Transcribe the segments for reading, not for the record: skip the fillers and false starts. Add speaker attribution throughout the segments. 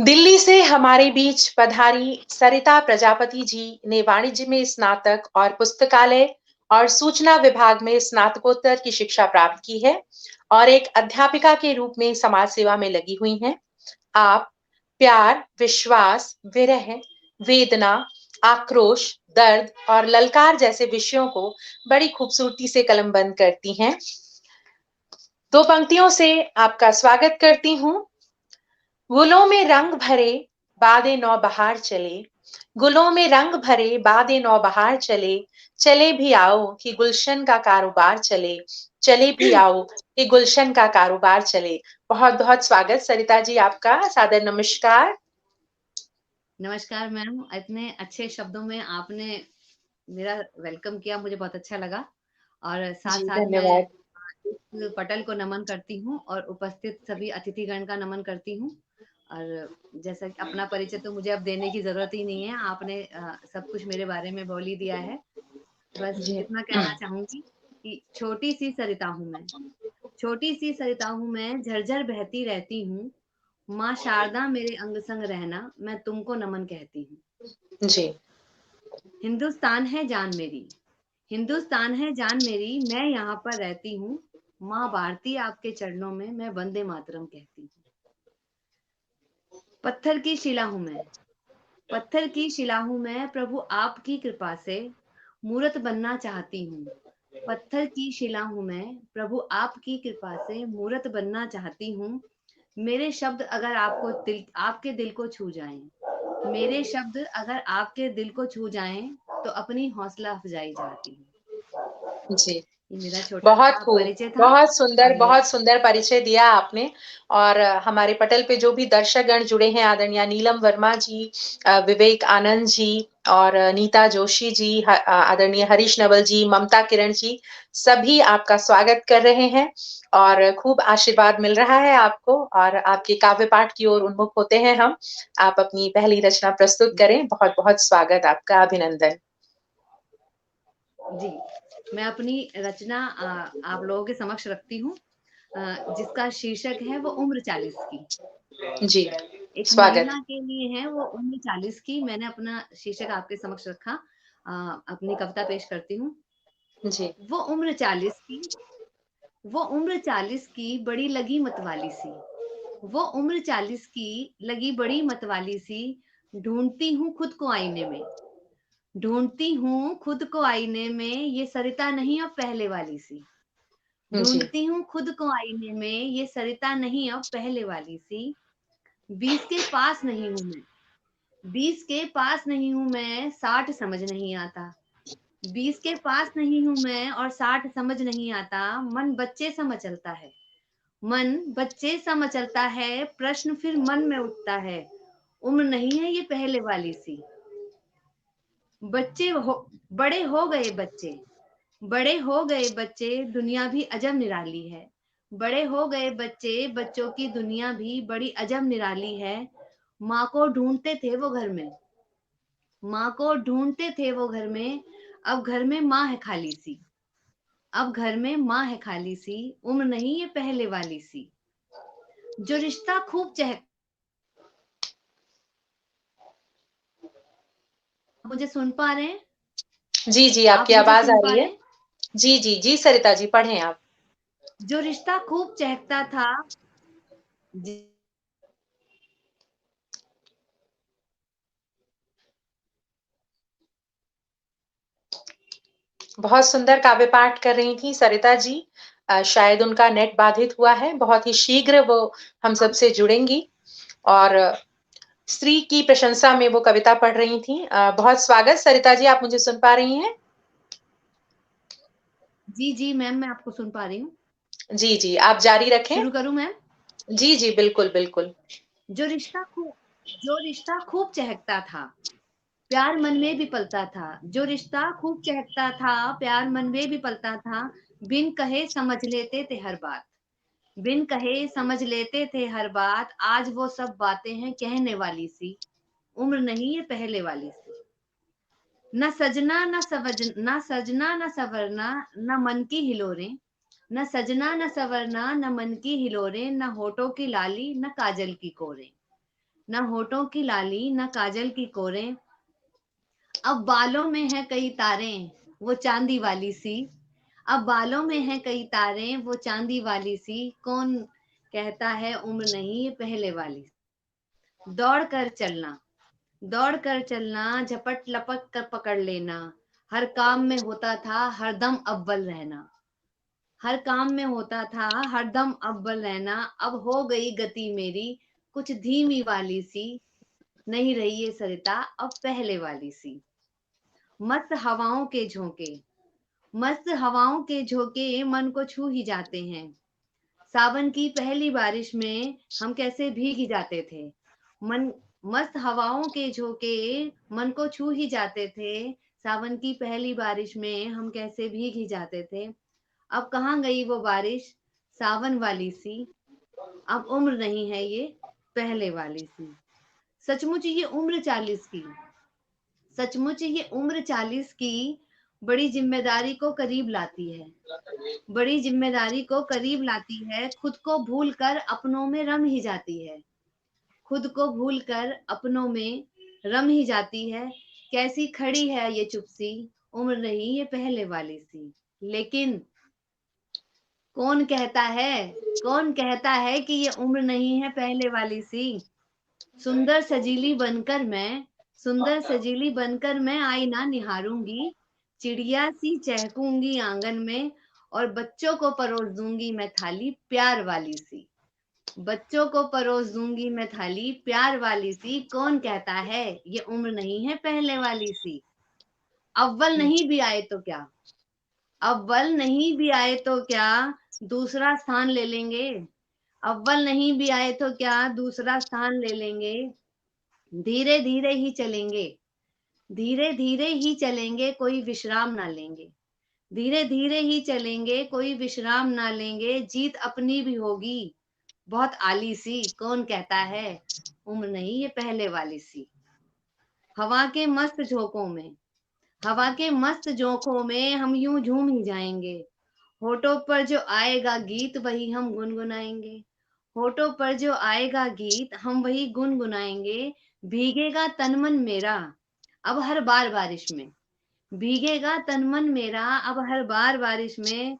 Speaker 1: दिल्ली से हमारे बीच पधारी सरिता प्रजापति जी ने वाणिज्य में स्नातक और पुस्तकालय और सूचना विभाग में स्नातकोत्तर की शिक्षा प्राप्त की है और एक अध्यापिका के रूप में समाज सेवा में लगी हुई हैं। आप प्यार, विश्वास, विरह, वेदना, आक्रोश, दर्द और ललकार जैसे विषयों को बड़ी खूबसूरती से कलमबंद करती हैं। दो पंक्तियों से आपका स्वागत करती हूँ। गुलों में रंग भरे बादे नौ बहार चले, गुलों में रंग भरे बादे नौ बहार चले, चले भी आओ कि गुलशन का कारोबार चले, चले भी आओ कि गुलशन का कारोबार चले। बहुत बहुत स्वागत सरिता जी आपका, सादर नमस्कार।
Speaker 2: नमस्कार मैम, इतने अच्छे शब्दों में आपने मेरा वेलकम किया, मुझे बहुत अच्छा लगा। और साथ
Speaker 1: जी
Speaker 2: साथ मैं
Speaker 1: धन्यवाद।
Speaker 2: इस पटल को नमन करती हूँ और उपस्थित सभी अतिथिगण का नमन करती हूँ। और जैसा कि अपना परिचय तो मुझे अब देने की जरूरत ही नहीं है, आपने सब कुछ मेरे बारे में बोल ही दिया है। बस
Speaker 1: जी
Speaker 2: इतना कहना चाहूंगी कि छोटी सी सरिता हूँ मैं, छोटी सी सरिता हूँ मैं, झरझर बहती रहती हूँ। माँ शारदा मेरे अंग संग रहना, मैं तुमको नमन कहती हूँ।
Speaker 1: जी
Speaker 2: हिंदुस्तान है जान मेरी, हिंदुस्तान है जान मेरी, मैं यहाँ पर रहती हूँ। माँ भारती आपके चरणों में मैं वंदे मातरम कहती हूँ। पत्थर की शिला हूँ मैं, पत्थर की शिला हूँ मैं, प्रभु आपकी कृपा से मूरत बनना चाहती हूँ। पत्थर की शिला हूँ मैं, प्रभु आपकी कृपा से मूरत बनना चाहती हूँ। मेरे शब्द अगर आपके दिल को छू जाएं, मेरे शब्द अगर आपके दिल को छू जाएं, तो अपनी हौसला अफजाई चाहती हूँ।
Speaker 1: जी
Speaker 2: ये मेरा छोटा
Speaker 1: बहुत
Speaker 2: सा
Speaker 1: खूब,
Speaker 2: परिचय था। और
Speaker 1: बहुत सुंदर परिचय दिया आपने। और हमारे पटल पे जो भी दर्शकगण जुड़े हैं, आदरणीय नीलम वर्मा जी, विवेक आनंद जी और नीता जोशी जी, आदरणीय हरीश नवल जी, ममता किरण जी, सभी आपका स्वागत कर रहे हैं और खूब आशीर्वाद मिल रहा है आपको और आपके काव्य पाठ की ओर उन्मुख होते हैं हम। आप अपनी पहली रचना प्रस्तुत करें। बहुत बहुत स्वागत आपका, अभिनंदन।
Speaker 2: जी, मैं अपनी रचना आप लोगों के समक्ष रखती हूँ, जिसका शीर्षक है वो उम्र 40 की।
Speaker 1: जी
Speaker 2: एक
Speaker 1: स्वागत।
Speaker 2: महिला के लिए है वो उम्र 40 की। मैंने अपना शीर्षक आपके समक्ष रखा। अपनी कविता पेश करती हूँ।
Speaker 1: जी
Speaker 2: वो उम्र 40 की, वो उम्र 40 की बड़ी लगी मतवाली सी, वो उम्र 40 की लगी बड़ी मतवाली सी। ढूंढती हूँ खुद को आईने में, ढूंढती हूँ खुद को आईने में, ये सरिता नहीं अब पहले वाली सी।
Speaker 1: जी
Speaker 2: ढूंढती हूँ खुद को आईने में, ये सरिता नहीं अब पहले वाली सी। 20 के पास नहीं हूं मैं, 20 के पास नहीं हूं मैं, 60 समझ नहीं आता। 20 के पास नहीं हूं मैं और 60 समझ नहीं आता। मन बच्चे सा मचलता है, मन बच्चे सा मचलता है। प्रश्न फिर मन में उठता है, उम्र नहीं है ये पहले वाली सी। बच्चे हो बड़े हो गए बच्चे, बड़े हो गए बच्चे, दुनिया भी अजब निराली है। बड़े हो गए बच्चे, बच्चों की दुनिया भी बड़ी अजब निराली है। माँ को ढूंढते थे वो घर में, माँ को ढूंढते थे वो घर में, अब घर में माँ है खाली सी। अब घर में माँ है खाली सी, उम्र नहीं ये पहले वाली सी। जो रिश्ता खूब चहक, मुझे सुन पा रहे हैं?
Speaker 1: जी जी
Speaker 2: आप
Speaker 1: आपकी
Speaker 2: मुझे
Speaker 1: आवाज आ
Speaker 2: सुन पा
Speaker 1: रही
Speaker 2: रहे
Speaker 1: है।
Speaker 2: हैं?
Speaker 1: जी जी जी सरिता जी पढ़ें आप।
Speaker 2: जो रिश्ता खूब चहकता था,
Speaker 1: बहुत सुंदर काव्य पाठ कर रही थी सरिता जी। शायद उनका नेट बाधित हुआ है, बहुत ही शीघ्र वो हम सबसे जुड़ेंगी। और स्त्री की प्रशंसा में वो कविता पढ़ रही थी। बहुत स्वागत सरिता जी, आप मुझे सुन पा रही हैं?
Speaker 2: जी जी मैम, मैं आपको सुन पा रही हूँ।
Speaker 1: जी जी आप जारी रखें।
Speaker 2: शुरू करूं मैम?
Speaker 1: जी जी बिल्कुल बिल्कुल।
Speaker 2: जो रिश्ता खूब चहकता था, प्यार मन में भी पलता था। जो रिश्ता खूब चहकता था, प्यार मन में भी पलता था। बिन कहे समझ लेते थे हर बात, बिन कहे समझ लेते थे हर बात। आज वो सब बातें हैं कहने वाली सी, उम्र नहीं ये पहले वाली सी। न सजना न सवज न सजना न सवरना, न मन की हिलोरें। न सजना न सवरना, न मन की हिलोरें, न होठों की लाली न काजल की कोरें। न होठों की लाली न काजल की कोरें, अब बालों में है कई तारें वो चांदी वाली सी, अब बालों में है कई तारें वो चांदी वाली सी, कौन कहता है उम्र नहीं ये पहले वाली। दौड़ कर चलना, दौड़ कर चलना, झपट लपक कर पकड़ लेना, हर काम में होता था हरदम अव्वल रहना, हर काम में होता था हरदम अव्वल रहना, अब हो गई गति मेरी कुछ धीमी वाली सी, नहीं रही ये सरिता अब पहले वाली सी। मस्त हवाओं के झोंके, मस्त हवाओं के झोंके मन को छू ही जाते हैं, सावन की पहली बारिश में हम कैसे भीग ही जाते थे, मन मस्त हवाओं के झोंके मन को छू ही जाते थे, सावन की पहली बारिश में हम कैसे भीग ही जाते थे, अब कहाँ गई वो बारिश सावन वाली सी, अब उम्र नहीं है ये पहले वाली सी। सचमुच ये उम्र 40 की, सचमुच ये उम्र 40 की बड़ी जिम्मेदारी को करीब लाती है, बड़ी जिम्मेदारी को करीब लाती है, खुद को भूल कर अपनों में रम ही जाती है, खुद को भूल कर अपनों में रम ही जाती है, कैसी खड़ी है ये चुपसी उम्र नहीं ये पहले वाली सी। लेकिन कौन कहता है, कौन कहता है कि ये उम्र नहीं है पहले वाली सी। सुंदर सजीली बनकर मैं, सुंदर सजीली बनकर मैं आईना निहारूंगी, चिड़िया सी चहकूंगी आंगन में, और बच्चों को परोस दूंगी मैं थाली प्यार वाली सी, बच्चों को परोस दूंगी मैं थाली प्यार वाली सी, कौन कहता है ये उम्र नहीं है पहले वाली सी। अव्वल नहीं भी आए तो क्या, अव्वल नहीं भी आए तो क्या, दूसरा स्थान ले लेंगे, अव्वल नहीं भी आए तो क्या दूसरा स्थान ले लेंगे, धीरे धीरे ही चलेंगे, धीरे धीरे ही चलेंगे कोई विश्राम ना लेंगे, धीरे धीरे ही चलेंगे कोई विश्राम ना लेंगे, जीत अपनी भी होगी बहुत आली सी, कौन कहता है उम्र नहीं ये पहले वाली सी। हवा के मस्त झोंकों में, हवा के मस्त झोंकों में हम यूं झूम ही जाएंगे, होठों पर जो आएगा गीत वही हम गुनगुनाएंगे, होठों पर जो आएगा गीत हम वही गुनगुनाएंगे, भीगेगा तन मन मेरा अब हर बार बारिश में, भीगेगा तन मन मेरा अब हर बार बारिश में,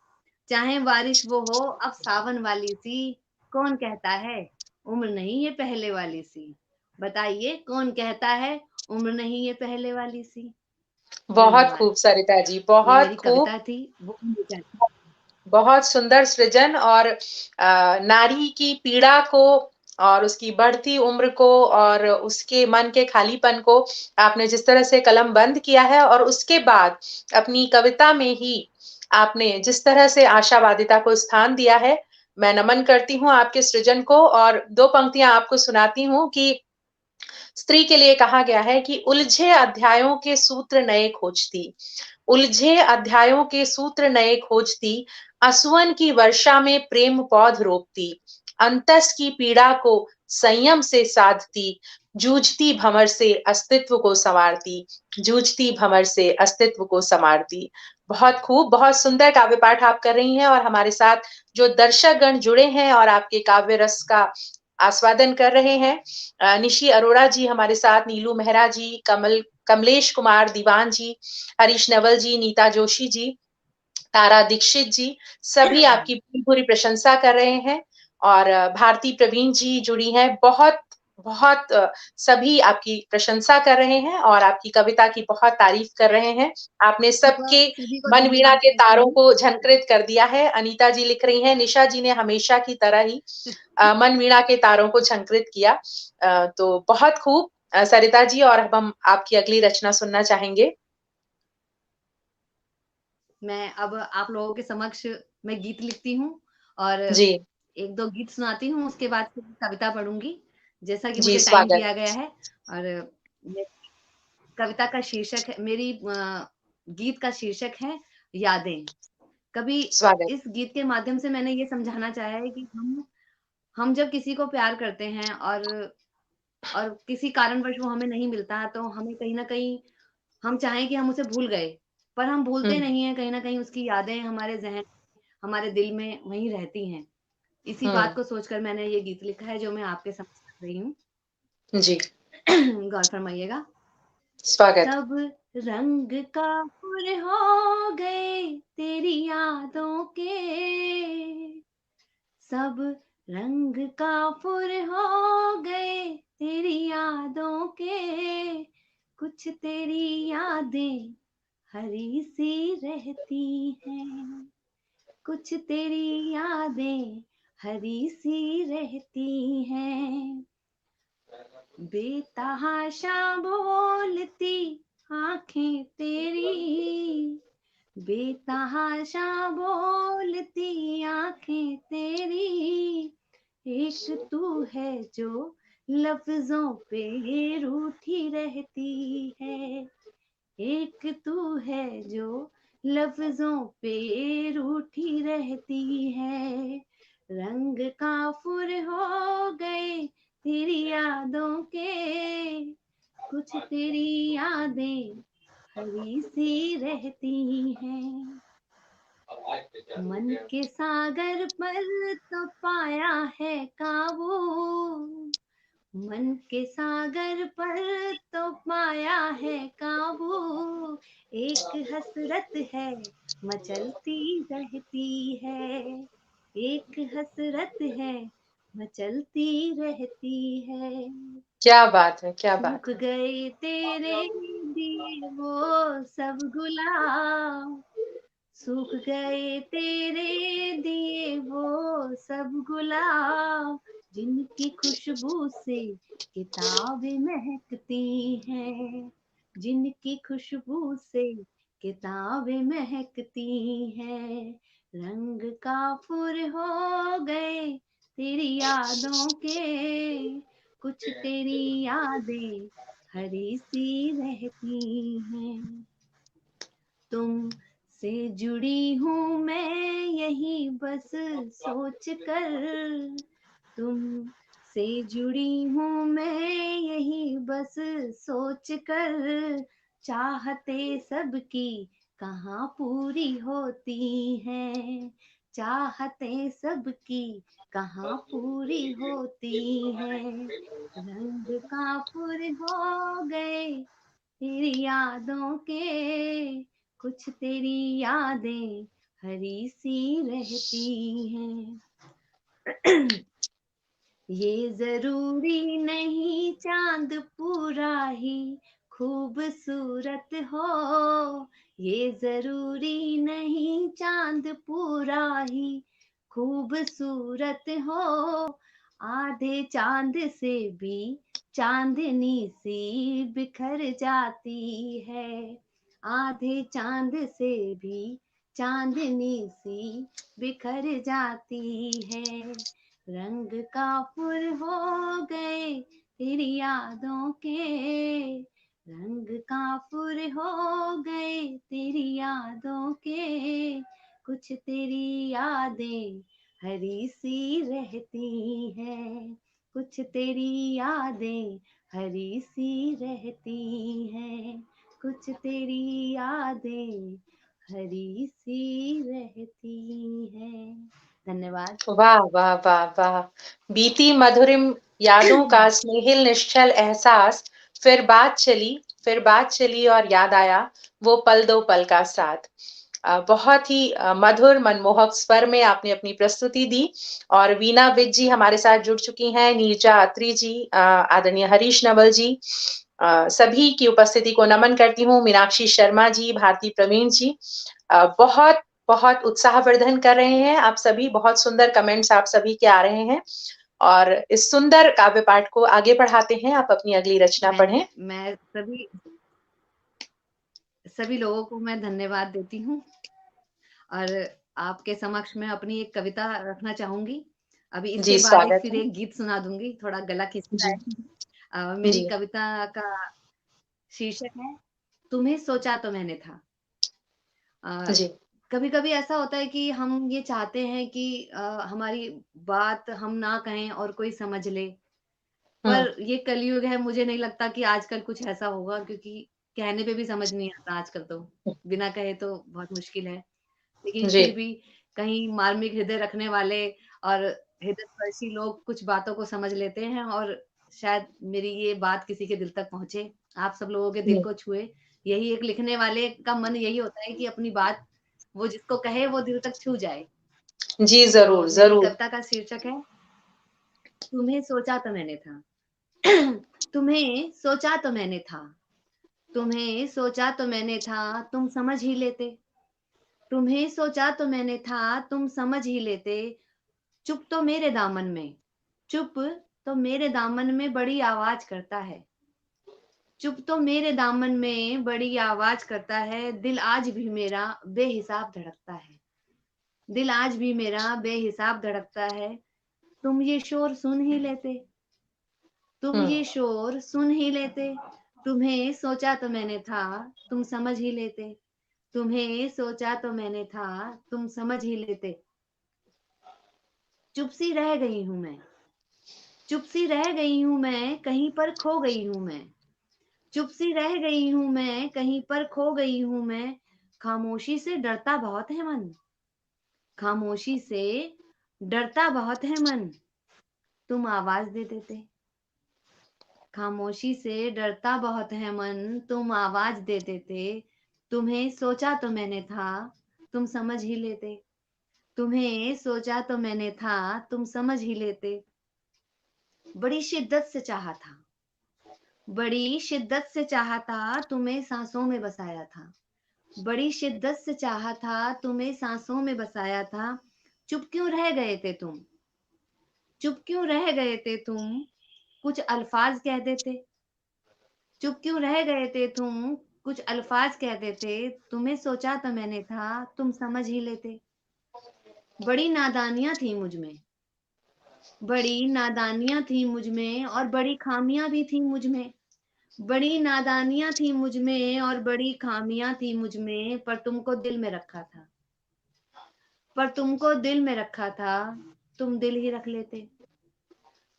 Speaker 2: चाहे बारिश वो हो अब सावन वाली सी, कौन कहता है उम्र नहीं ये पहले वाली सी। बताइए कौन कहता है उम्र नहीं ये पहले वाली सी।
Speaker 1: बहुत
Speaker 2: धन्यवाद।
Speaker 1: खूब सरिता जी,
Speaker 2: ये
Speaker 1: बहुत
Speaker 2: मेरी
Speaker 1: खूब।
Speaker 2: कविता थी वो उम्र क्या थी।
Speaker 1: बहुत सुंदर सृजन, और नारी की पीड़ा को और उसकी बढ़ती उम्र को और उसके मन के खालीपन को आपने जिस तरह से कलम बंद किया है, और उसके बाद अपनी कविता में ही आपने जिस तरह से आशावादिता को स्थान दिया है, मैं नमन करती हूँ आपके सृजन को। और 2 पंक्तियाँ आपको सुनाती हूँ कि स्त्री के लिए कहा गया है कि उलझे अध्यायों के सूत्र नए खोजती, उलझे अध्यायों के सूत्र नए खोजती, असुवन की वर्षा में प्रेम पौध रोपती, अंतस की पीड़ा को संयम से साधती, जूझती भंवर से अस्तित्व को संवारती, जूझती भंवर से अस्तित्व को संवारती। बहुत खूब, बहुत सुंदर काव्य पाठ आप कर रही हैं, और हमारे साथ जो दर्शक गण जुड़े हैं और आपके काव्य रस का आस्वादन कर रहे हैं, निशी अरोड़ा जी हमारे साथ, नीलू मेहरा जी, कमलेश कुमार दीवान जी, हरीश नवल जी, नीता जोशी जी, तारा दीक्षित जी, सभी आपकी पूरी प्रशंसा कर रहे हैं। और भारती प्रवीण जी जुड़ी हैं, बहुत बहुत सभी आपकी प्रशंसा कर रहे हैं और आपकी कविता की बहुत तारीफ कर रहे हैं। आपने सबके
Speaker 2: सभी को
Speaker 1: मन वीणा
Speaker 2: धन्यवाद
Speaker 1: के
Speaker 2: कहती
Speaker 1: तारों
Speaker 2: हूँ।
Speaker 1: को झंकृत कर दिया है। अनीता जी लिख रही हैं, निशा जी ने हमेशा की तरह ही मन वीणा के तारों को झंकृत किया। तो बहुत खूब सरिता जी, और अब हम आपकी अगली रचना सुनना चाहेंगे।
Speaker 2: मैं अब आप लोगों के समक्ष मैं गीत लिखती हूँ और
Speaker 1: जी,
Speaker 2: 1-2 गीत सुनाती हूँ, उसके बाद फिर कविता पढ़ूंगी, जैसा कि
Speaker 1: जी,
Speaker 2: मुझे टाइम
Speaker 1: स्वागत।
Speaker 2: दिया गया है। और मेरी कविता का शीर्षक है, मेरी गीत का शीर्षक है यादें। कभी
Speaker 1: स्वागत।
Speaker 2: इस गीत के माध्यम से मैंने ये समझाना चाहा है कि हम जब किसी को प्यार करते हैं और किसी कारणवश वो हमें नहीं मिलता, तो हमें कहीं न कहीं हम चाहें कि हम उसे भूल गए, पर हम भूलते
Speaker 1: हुँ,
Speaker 2: नहीं हैं, कहीं न कहीं उसकी यादें हमारे ज़हन, हमारे दिल में वहीं रहती हैं। इसी बात
Speaker 1: हुँ,
Speaker 2: को सोचकर मैंने ये गीत लिखा है जो मैं आपके समक्ष रख रही हूँ।
Speaker 1: जी,
Speaker 2: गौर फरमाइएगा।
Speaker 1: स्वागत।
Speaker 2: सब रंग काफुर हो गए तेरी यादों के, सब रंग काफुर हो गए तेरी यादों के, कुछ तेरी यादें हरी सी रहती हैं, कुछ तेरी यादें हरी सी रहती हैं, बेतहाशा बोलती आंखें तेरी, बेतहाशा बोलती आंखें तेरी, एक तू है जो लफ्जों पे रूठी रहती है, एक तू है जो लफ्जों पे रूठी रहती है, रंग काफुर हो गए तेरी यादों के, कुछ तेरी यादें हरी सी रहती हैं, मन के सागर पर तो पाया है काबू, मन के सागर पर तो पाया है काबू, एक हसरत है मचलती रहती है, एक हसरत है मचलती रहती है,
Speaker 1: क्या बात है, क्या बात
Speaker 2: सूख
Speaker 1: है।
Speaker 2: गए तेरे दिए वो सब गुलाब, सूख गए तेरे दिए वो सब गुलाब, जिनकी खुशबू से किताबें महकती हैं, जिनकी खुशबू से किताबें महकती हैं, रंग काफुर हो गए तेरी यादों के, कुछ तेरी यादें हरी सी रहती हैं, तुम से जुड़ी हूँ मैं यही बस सोच कर, तुम से जुड़ी हूँ मैं यही बस सोच कर, चाहते सबकी कहाँ पूरी होती हैं, चाहते सबकी कहाँ पूरी होती हैं, रंग काफुर हो गए तेरी यादों के, कुछ तेरी यादें हरी सी रहती हैं, ये जरूरी नहीं चांद पूरा ही खूबसूरत हो, ये जरूरी नहीं चांद पूरा ही खूबसूरत हो, आधे चांद से भी चांदनी सी बिखर जाती है, आधे चांद से भी चांदनी सी बिखर जाती है, रंग काफुर हो गए तेरी यादों के, रंग काफुर हो गए तेरी यादों के, कुछ तेरी यादें हरी सी रहती हैं, कुछ तेरी यादें हरी सी रहती हैं, कुछ तेरी यादें हरी सी रहती हैं। धन्यवाद।
Speaker 1: वाह, वाह, वाह, वाह! बीती मधुरिम यादों का स्नेहिल निश्चल एहसास, फिर बात चली और याद आया वो पल दो पल का साथ। बहुत ही मधुर मनमोहक स्वर में आपने अपनी प्रस्तुति दी और वीणा विज जी हमारे साथ जुड़ चुकी हैं, नीरजा अत्री जी, आदरणीय हरीश नवल जी, सभी की उपस्थिति को नमन करती हूँ, मीनाक्षी शर्मा जी, भारती प्रवीण जी, बहुत बहुत उत्साहवर्धन कर रहे हैं आप सभी, बहुत सुंदर कमेंट्स आप सभी के आ रहे हैं और इस सुंदर काव्य पाठ को आगे बढ़ाते हैं, आप अपनी अगली रचना पढ़ें।
Speaker 2: मैं सभी लोगों को मैं धन्यवाद देती हूँ और आपके समक्ष में अपनी एक कविता रखना चाहूंगी। अभी इसके
Speaker 1: जी,
Speaker 2: बाद
Speaker 1: स्वागत
Speaker 2: फिर
Speaker 1: है।
Speaker 2: एक गीत सुना दूंगी, थोड़ा गला खिंचता
Speaker 1: जी,
Speaker 2: है। मेरी
Speaker 1: जी,
Speaker 2: कविता का शीर्षक है तुम्हें सोचा तो मैंने था।
Speaker 1: जी,
Speaker 2: कभी कभी ऐसा होता है कि हम ये चाहते हैं कि हमारी बात हम ना कहें और कोई समझ ले,
Speaker 1: हुँ,
Speaker 2: पर ये कलयुग है, मुझे नहीं लगता कि आजकल कुछ ऐसा होगा, क्योंकि कहने पे भी समझ नहीं आता आजकल तो, बिना कहे तो बहुत मुश्किल है। लेकिन
Speaker 1: जी,
Speaker 2: फिर भी कहीं मार्मिक हृदय रखने वाले और हृदय स्पर्शी लोग कुछ बातों को समझ लेते हैं और शायद मेरी ये बात किसी के दिल तक पहुंचे, आप सब लोगों के दिल को छुए। यही एक लिखने वाले का मन यही होता है कि अपनी बात वो जिसको कहे वो दिल तक छू जाए।
Speaker 1: जी,
Speaker 2: तो
Speaker 1: ज़रूर,
Speaker 2: मेरी
Speaker 1: ज़रूर।
Speaker 2: कविता का शीर्षक है, तुम्हें सोचा तो मैंने था। तुम्हें सोचा तो मैंने था, तुम्हें सोचा तो मैंने था, तुम समझ ही लेते। तुम्हें सोचा तो मैंने था, तुम समझ ही लेते। चुप तो मेरे दामन में, चुप तो मेरे दामन में बड़ी आवाज करता है। चुप तो मेरे दामन में बड़ी आवाज करता है, दिल आज भी मेरा बेहिसाब धड़कता है। दिल आज भी मेरा बेहिसाब धड़कता है, तुम ये शोर सुन ही लेते। तुम ये शोर सुन ही लेते। तुम्हें सोचा तो मैंने था, तुम समझ ही लेते। तुम्हें सोचा तो मैंने था, तुम समझ ही लेते। चुप सी रह गई हूं मैं, चुप सी रह गई हूं मैं, कहीं पर खो गई हूं मैं। चुप सी रह गई हूं मैं, कहीं पर खो गई हूं मैं। खामोशी से डरता बहुत है मन, खामोशी से डरता बहुत है मन, तुम आवाज दे देते। खामोशी से डरता बहुत है मन, तुम आवाज दे देते। तुम्हें सोचा तो मैंने था, तुम समझ ही लेते। तुम्हें सोचा तो मैंने था, तुम समझ ही लेते। बड़ी शिद्दत से चाहा था, बड़ी शिद्दत से चाहा था, तुम्हें सांसों में बसाया था। बड़ी शिद्दत से चाहा था, तुम्हें सांसों में बसाया था। चुप क्यों रह गए थे तुम, चुप क्यों रह गए थे तुम, कुछ अल्फाज कह देते। चुप क्यों रह गए थे तुम, कुछ अल्फाज कह देते। तुम्हें सोचा तो मैंने था, तुम समझ ही लेते। बड़ी नादानियां थी मुझ में, बड़ी नादानियां थी मुझ में, और बड़ी खामियां भी थी मुझ में। बड़ी नादानियां थी मुझ में और बड़ी खामियां थी मुझ में, पर तुमको दिल में रखा था। पर तुमको दिल में रखा था, तुम दिल ही रख लेते।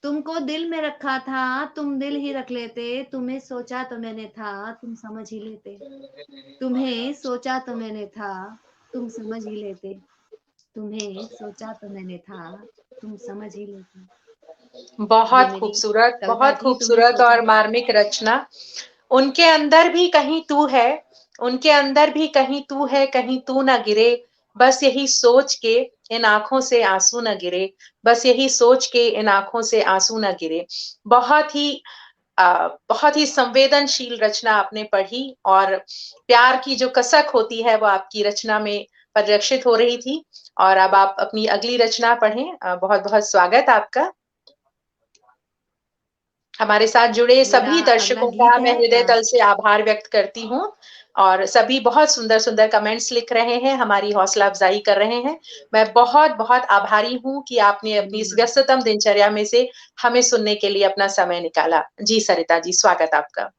Speaker 2: तुमको दिल में रखा था, तुम दिल ही रख लेते। तुम्हें सोचा तो मैंने था, तुम समझ ही लेते। तुम्हें सोचा तो मैंने था, तुम समझ ही लेते। तुम्हें सोचा तो मैंने था, तुम समझ ही लेते। ये मेरी कविता
Speaker 1: बहुत
Speaker 2: थी, तुम्हें
Speaker 1: खूबसूरत
Speaker 2: सोचा
Speaker 1: और
Speaker 2: तो।
Speaker 1: मार्मिक रचना। उनके अंदर भी कहीं तू है, उनके अंदर भी कहीं तू है, कहीं तू ना गिरे। बस यही सोच के इन आँखों से आँसू ना गिरे, बस यही सोच के इन आँखों से आँसू ना गिरे। बहुत ही बहुत ही संवेदनशील रचना आपने पढ़ी और प्यार की जो कसक होती है वो आपकी रचना में परिलक्षित हो रही थी। और अब आप अपनी अगली रचना पढ़ें। बहुत-बहुत स्वागत आपका। हमारे साथ जुड़े
Speaker 2: मेरा
Speaker 1: सभी
Speaker 2: अगला
Speaker 1: दर्शकों का
Speaker 2: गीत
Speaker 1: मैं
Speaker 2: है
Speaker 1: हृदय तल से आभार व्यक्त करती हूँ और सभी बहुत सुंदर-सुंदर कमेंट्स लिख रहे हैं, हमारी हौसला अफ़ज़ाई कर रहे हैं। मैं बहुत-बहुत आभारी हूँ कि आपने अपनी इस व्यस्ततम दिनचर्या में से हमें सुनने के लिए अपना समय निकाला। जी, सरिता जी, स्वागत आपका।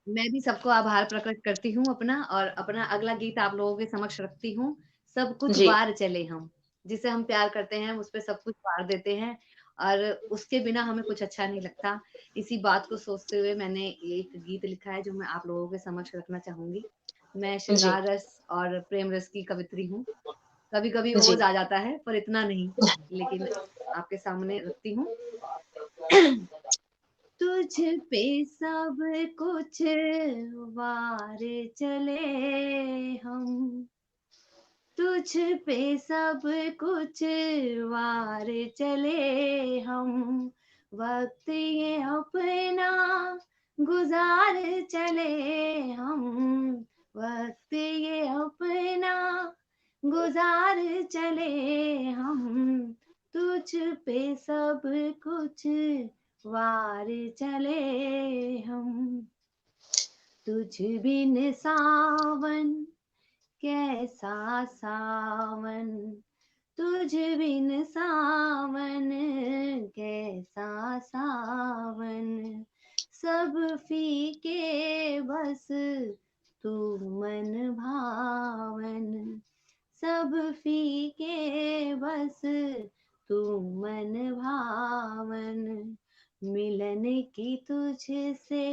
Speaker 2: मैं भी सबको आभार प्रकट करती हूँ अपना, और अपना अगला गीत आप लोगों के समक्ष रखती हूँ। सब कुछ
Speaker 1: जी,
Speaker 2: वार चले हम, जिसे हम प्यार करते हैं उस पे सब कुछ वार देते हैं, और उसके बिना हमें कुछ अच्छा नहीं लगता। इसी बात को सोचते हुए मैंने एक गीत लिखा है जो मैं आप लोगों के समक्ष रखना चाहूंगी। मैं
Speaker 1: जी,
Speaker 2: श्रृंगार रस और प्रेम रस की कवित्री हूँ। कभी कभी
Speaker 1: जी।
Speaker 2: ओज आ जाता है, पर इतना नहीं, लेकिन आपके सामने रखती हूँ। तुझ पे सब कुछ वार चले हम, तुझ पे सब कुछ वार चले हम। वक्त ये अपना गुजार चले हम, वक्त ये अपना गुजार चले हम। तुझ पे सब कुछ वार चले हम। तुझ बिन सावन कैसा सावन, तुझ बिन सावन कैसा सावन। सब फीके बस तू मन भावन, सब फीके बस तू मन भावन। मिलन की तुझसे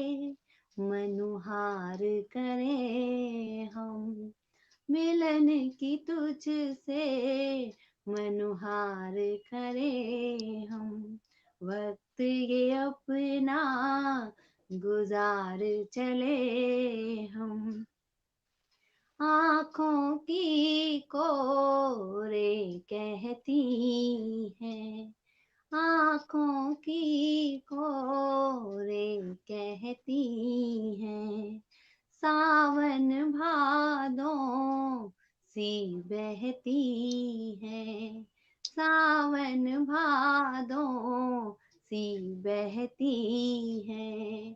Speaker 2: मनुहार करें हम, मिलन की तुझसे मनुहार करें हम। वक्त ये अपना गुजार चले हम। आँखों की कोरे कहती हैं, आँखों की कोरे कहती हैं, सावन भादों सी बहती है, सावन भादों सी बहती है।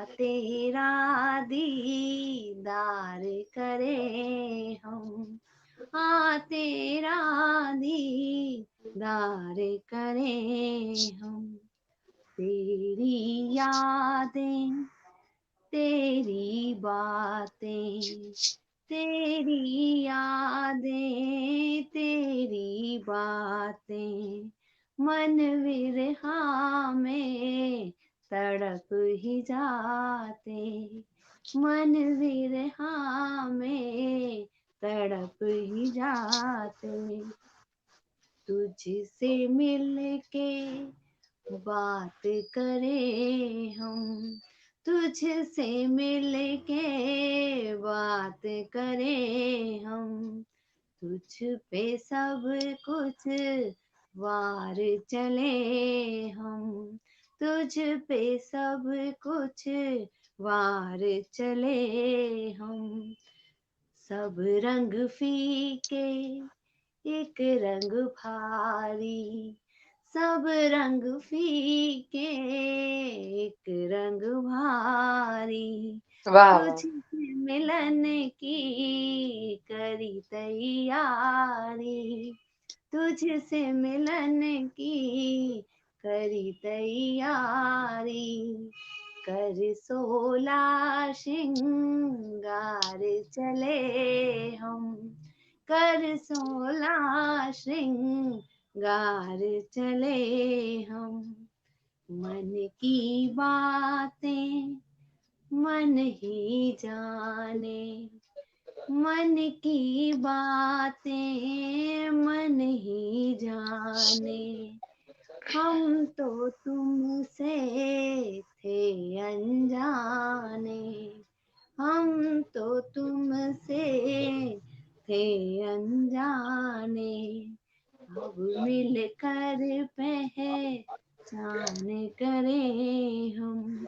Speaker 2: तेरा दीदार करे हम, तेरा दीदार करे हम। तेरी यादें, तेरी बातें, तेरी यादें, तेरी बातें, मन विरहा में तड़प ही जाते, मन विरहा में तड़प ही जाते। तुझसे मिलके बात करे हम, तुझसे मिलके बात करे हम, तुझ पे सब कुछ वार चले हम, तुझ पे सब कुछ वार चले हम। सब रंग फीके एक रंग भारी, सब रंग फीके एक रंग भारी,
Speaker 1: वाह वाह।
Speaker 2: तुझसे मिलन की करी तैयारी, तुझसे मिलन की करी तैयारी, कर 16 श्रृंगार चले हम, कर 16 श्रृंगार चले हम। मन की बातें मन ही जाने, मन की बातें मन ही जाने, हम तो तुमसे थे अनजाने, हम तो तुमसे थे अनजाने, अब मिलकर पहचान करें हम,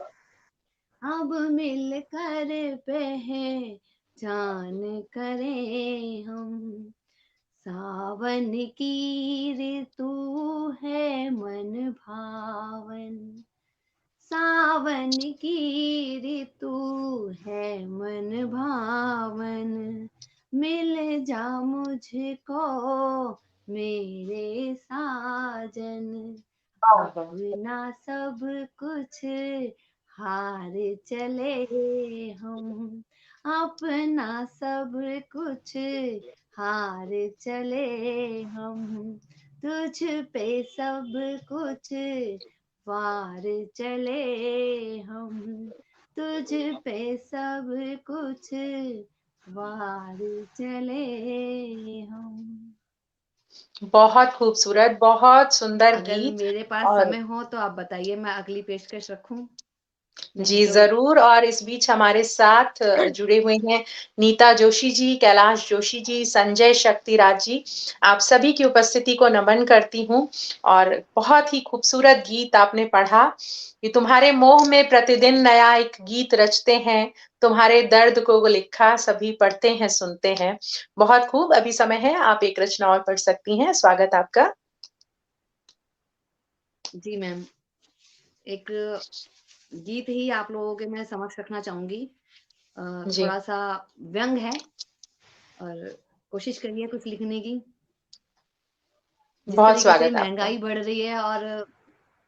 Speaker 2: अब मिलकर पहचान करें हम। सावन की ऋतु है मन भावन, सावन की ऋतु है मन भावन, मिल जा मुझको मेरे साजन,
Speaker 1: वाह वाह।
Speaker 2: अपना सब कुछ हार चले हम, अपना सब कुछ हार चले हम, तुझ पे सब कुछ वार चले हम, तुझ पे सब कुछ वार चले हम।
Speaker 1: बहुत खूबसूरत, बहुत सुंदर
Speaker 2: अगर
Speaker 1: गीत।
Speaker 2: मेरे पास
Speaker 1: और
Speaker 2: समय हो तो आप बताइए, मैं अगली पेशकश रखूं? नहीं
Speaker 1: जी,
Speaker 2: तो
Speaker 1: ज़रूर। और इस बीच हमारे साथ जुड़े हुए हैं नीता जोशी जी, कैलाश जोशी जी, संजय शक्तिराज जी। आप सभी की उपस्थिति को नमन करती हूँ और बहुत ही खूबसूरत गीत आपने पढ़ा। ये तुम्हारे मोह में प्रतिदिन नया एक गीत रचते हैं, तुम्हारे दर्द को लिखा सभी पढ़ते हैं, सुनते हैं। बहुत खूब, अभी समय है, आप एक रचना और पढ़ सकती हैं। स्वागत आपका।
Speaker 2: जी मैम, एक गीत ही आप लोगों के मैं समक्ष रखना चाहूंगी।
Speaker 1: जी,
Speaker 2: थोड़ा सा व्यंग है और कोशिश करिए कुछ लिखने की। जिस
Speaker 1: बहुत
Speaker 2: तरीके से
Speaker 1: स्वागत आपका।
Speaker 2: महंगाई बढ़ रही है और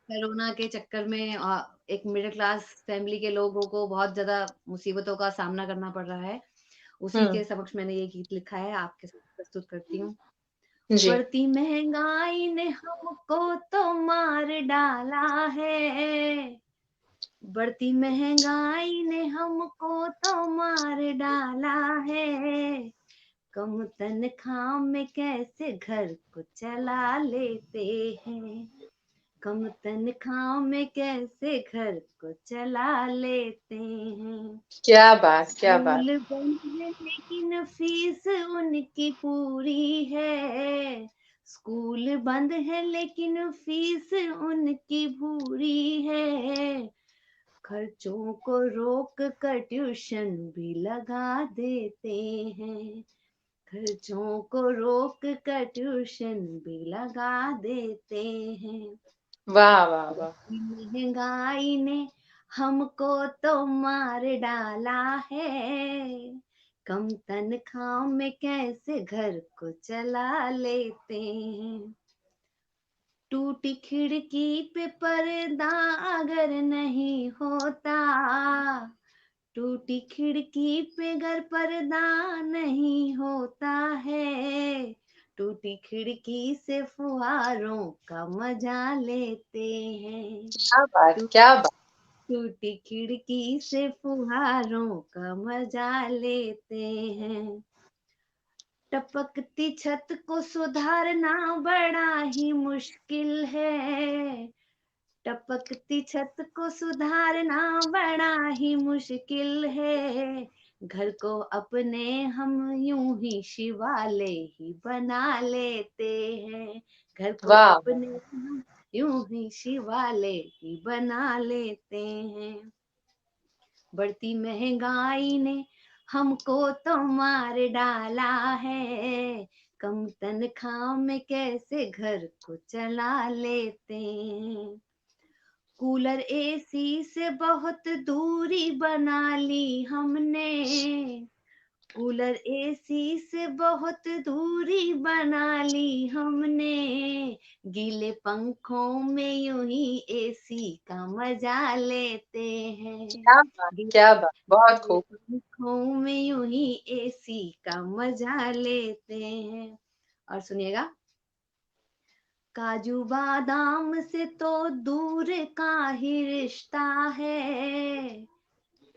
Speaker 2: कोरोना के चक्कर में एक मिडिल क्लास फैमिली के लोगों को बहुत ज़्यादा मुसीबतों का सामना करना पड़ रहा है, उसी
Speaker 1: हुँ,
Speaker 2: के समक्ष मैंने ये गीत लिखा है, आपके सामने प्रस्तुत करती हूँ।
Speaker 1: जी।
Speaker 2: बढ़ती महंगाई ने हमको तो मार डाला है, बढ़ती महंगाई ने हमको तो मार डाला है, कम तनख्वाह में कैसे घर को चला लेते हैं, कम तनख्वाह में कैसे घर को चला लेते हैं।
Speaker 1: क्या बात, क्या बात।
Speaker 2: स्कूल बंद है लेकिन फीस उनकी पूरी है। स्कूल बंद है लेकिन फीस उनकी पूरी है। खर्चों को रोक कर ट्यूशन भी लगा देते हैं। खर्चों को रोक कर ट्यूशन भी लगा देते हैं।
Speaker 1: वाह, वाह, वाह!
Speaker 2: महंगाई ने हमको तो मार डाला है। कम तनख्वाह में कैसे घर को चला लेते हैं। टूटी खिड़की पे पर्दा अगर नहीं होता, टूटी खिड़की पे अगर पर्दा नहीं होता है, टूटी खिड़की से फुहारों का मजा लेते हैं।
Speaker 1: क्या बात, क्या बात!
Speaker 2: टूटी खिड़की से फुहारों का मजा लेते हैं। टपकती छत को सुधारना बड़ा ही मुश्किल है। टपकती छत को सुधारना बड़ा ही मुश्किल है। घर को अपने हम यूं ही शिवालय ही बना लेते हैं। घर को
Speaker 1: वाह,
Speaker 2: अपने
Speaker 1: वाह!
Speaker 2: हम यूं ही शिवालय ही बना लेते हैं। बढ़ती महंगाई ने हमको तो मार डाला है। कम तनख्वाह में कैसे घर को चला लेते हैं। कूलर एसी से बहुत दूरी बना ली हमने। कूलर एसी से बहुत दूरी बना ली हमने। गीले पंखों में यूं ही एसी का मजा लेते हैं।
Speaker 1: क्या बात, क्या बात! बहुत
Speaker 2: गीले
Speaker 1: खूब।
Speaker 2: पंखों में यूं ही एसी का मजा लेते हैं। और सुनिएगा, काजू बादाम से तो दूर का ही रिश्ता है।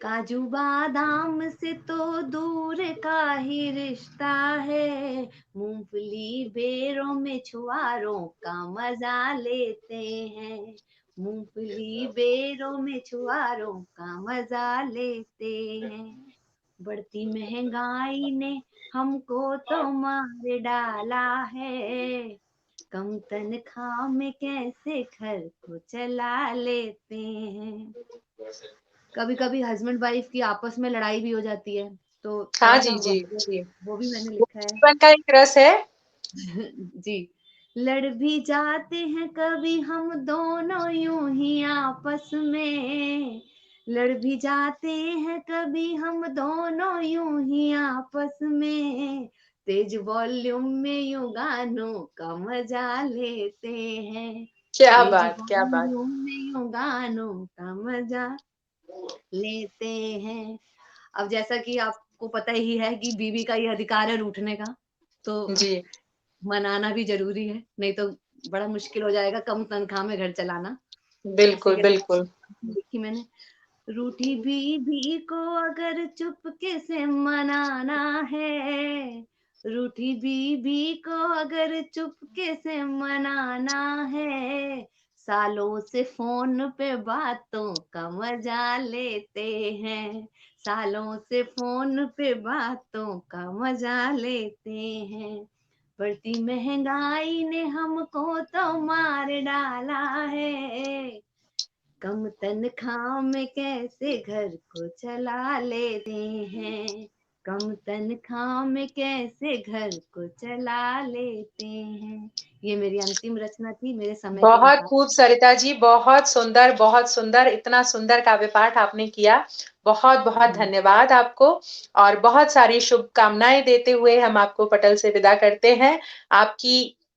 Speaker 2: काजू बादाम से तो दूर का ही रिश्ता है। मूंगफली बेरों में छुआरों का मजा लेते हैं। मूंगफली बेरों में छुआरों का मजा लेते हैं। बढ़ती महंगाई ने हमको तो मार डाला है। कम तनख्वाह में कैसे घर को चला लेते हैं। कभी कभी हस्बैंड वाइफ की आपस में लड़ाई भी हो जाती है, तो
Speaker 1: हाँ
Speaker 2: थोड़ा सा
Speaker 1: जी, जी, जी।
Speaker 2: वो भी मैंने
Speaker 1: वो
Speaker 2: लिखा है।
Speaker 1: जीवन का एक रस है।
Speaker 2: जी। लड़ भी जाते हैं कभी हम दोनों यूं ही आपस में। लड़ भी जाते हैं कभी हम दोनों यूं ही आपस में। तेज वॉल्यूम में यूं गानों का मजा लेते हैं।
Speaker 1: क्या
Speaker 2: तेज
Speaker 1: बात, क्या बात!
Speaker 2: वॉल्यूम में यूं गानों का मजा लेते हैं। अब जैसा कि आपको पता ही है कि बीवी का ये अधिकार है रूठने का, तो
Speaker 1: जी,
Speaker 2: मनाना भी ज़रूरी है, नहीं तो बड़ा मुश्किल हो जाएगा कम तनख्वाह में घर चलाना। इसी
Speaker 1: बिल्कुल,
Speaker 2: के
Speaker 1: बिल्कुल।
Speaker 2: साथ लिखी मैंने, रूठी बीवी को अगर चुपके से मनाना है, रूठी बीवी को अगर चुपके से मनाना है, सालों से फ़ोन पे बातों का मज़ा लेते हैं। सालों से फ़ोन पे बातों का मज़ा लेते हैं। बढ़ती महंगाई ने हमको तो मार डाला है। कम तनख्वाह में कैसे घर को चला लेते हैं। कम तनख्वाह में कैसे घर को चला लेते हैं। ये मेरी अंतिम रचना थी मेरे समय के
Speaker 1: बहुत
Speaker 2: हिसाब
Speaker 1: खूब सरिता जी, बहुत सुंदर, बहुत सुंदर। इतना सुंदर काव्य पाठ आपने किया। बहुत-बहुत
Speaker 2: से।
Speaker 1: धन्यवाद आपको और बहुत सारी शुभकामनाएँ देते हुए हम आपको पटल से विदा करते हैं। आपकी